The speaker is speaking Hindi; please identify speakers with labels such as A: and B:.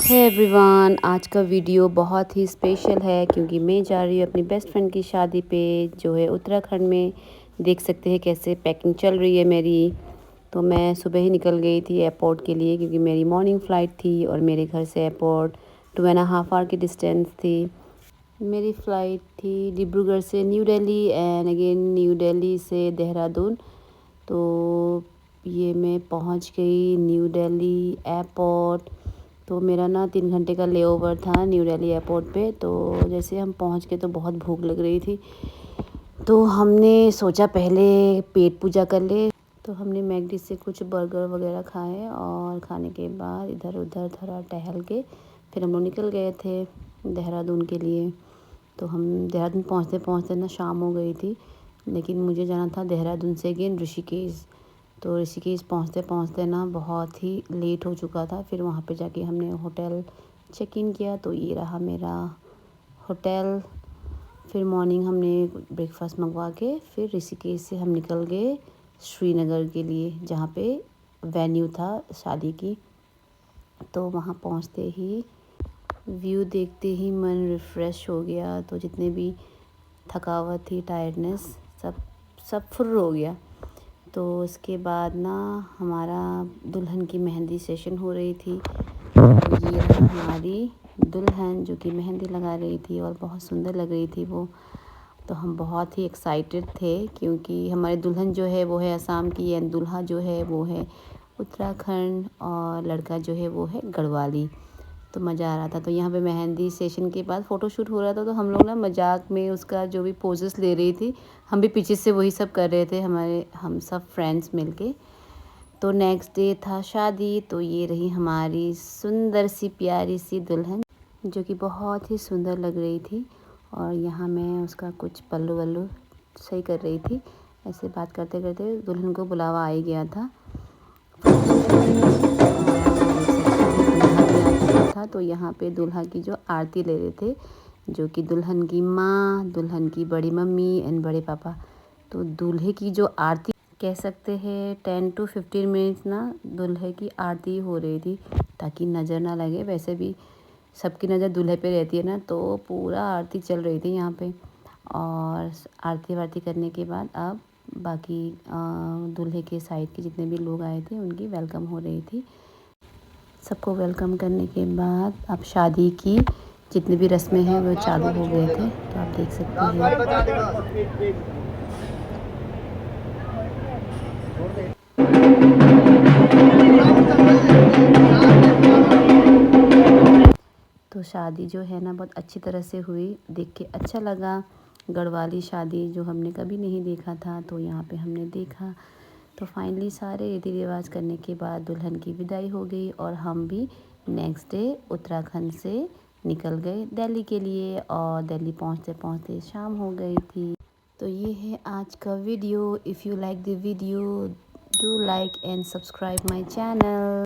A: हे एवरीवन, आज का वीडियो बहुत ही स्पेशल है क्योंकि मैं जा रही हूँ अपनी बेस्ट फ्रेंड की शादी पे जो है उत्तराखंड में। देख सकते हैं कैसे पैकिंग चल रही है मेरी। तो मैं सुबह ही निकल गई थी एयरपोर्ट के लिए क्योंकि मेरी मॉर्निंग फ़्लाइट थी और मेरे घर से एयरपोर्ट 2.5 आवर की डिस्टेंस थी। मेरी फ़्लाइट थी डिब्रूगढ़ से new Delhi and again new Delhi से देहरादून। तो ये मैं पहुंच गई न्यू दिल्ली एयरपोर्ट। तो मेरा ना 3 घंटे का लेओवर था न्यू दिल्ली एयरपोर्ट पे। तो जैसे हम पहुंच के तो बहुत भूख लग रही थी, तो हमने सोचा पहले पेट पूजा कर ले। तो हमने मैकडी से कुछ बर्गर वगैरह खाए और खाने के बाद इधर उधर थोड़ा टहल के फिर हम लोग निकल गए थे देहरादून के लिए। तो हम देहरादून पहुँचते पहुँचते ना शाम हो गई थी, लेकिन मुझे जाना था देहरादून से अगेन ऋषिकेश। तो ऋषिकेश पहुँचते पहुँचते ना बहुत ही लेट हो चुका था। फिर वहाँ पे जाके हमने होटल चेक इन किया। तो ये रहा मेरा होटल। फिर मॉर्निंग हमने ब्रेकफास्ट मंगवा के फिर ऋषिकेश से हम निकल गए श्रीनगर के लिए, जहाँ पे वेन्यू था शादी की। तो वहाँ पहुँचते ही व्यू देखते ही मन रिफ़्रेश हो गया। तो जितने भी थकावट थी, टायर्डनेस, सब फुर्र हो गया। तो उसके बाद ना हमारा दुल्हन की मेहंदी सेशन हो रही थी। तो ये रहा हमारी दुल्हन जो कि मेहंदी लगा रही थी और बहुत सुंदर लग रही थी वो। तो हम बहुत ही एक्साइटेड थे क्योंकि हमारी दुल्हन जो है वो है असम की एंड दूल्हा जो है वो है उत्तराखंड और लड़का जो है वो है गढ़वाली। तो मज़ा आ रहा था। तो यहाँ पे मेहंदी सेशन के बाद फ़ोटोशूट हो रहा था। तो हम लोग ना मजाक में उसका जो भी पोजेस ले रही थी, हम भी पीछे से वही सब कर रहे थे, हम सब फ्रेंड्स मिलके। तो नेक्स्ट डे था शादी। तो ये रही हमारी सुंदर सी प्यारी सी दुल्हन जो कि बहुत ही सुंदर लग रही थी। और यहाँ मैं उसका कुछ पल्लू वल्लू सही कर रही थी। ऐसे बात करते करते दुल्हन को बुलावा आ ही गया था। था तो यहाँ पे दूल्हा की जो आरती ले रहे थे, जो कि दुल्हन की माँ, दुल्हन की बड़ी मम्मी एंड बड़े पापा। तो दूल्हे की जो आरती कह सकते हैं 10 to 15 मिनट्स ना दूल्हे की आरती हो रही थी ताकि नज़र ना लगे। वैसे भी सबकी नज़र दूल्हे पे रहती है ना, तो पूरा आरती चल रही थी यहाँ पे। और आरती वारती करने के बाद अब बाकी दूल्हे के साइड के जितने भी लोग आए थे उनकी वेलकम हो रही थी। सबको वेलकम करने के बाद अब शादी की जितनी भी रस्में हैं वो चालू हो गए थे। तो आप देख सकते हैं। तो शादी जो है ना बहुत अच्छी तरह से हुई, देख के अच्छा लगा। गढ़वाली शादी जो हमने कभी नहीं देखा था, तो यहाँ पे हमने देखा। तो फाइनली सारे रीति रिवाज करने के बाद दुल्हन की विदाई हो गई और हम भी नेक्स्ट डे उत्तराखंड से निकल गए दिल्ली के लिए। और दिल्ली पहुँचते पहुँचते शाम हो गई थी। तो ये है आज का video. If you like the video, do like and subscribe my channel.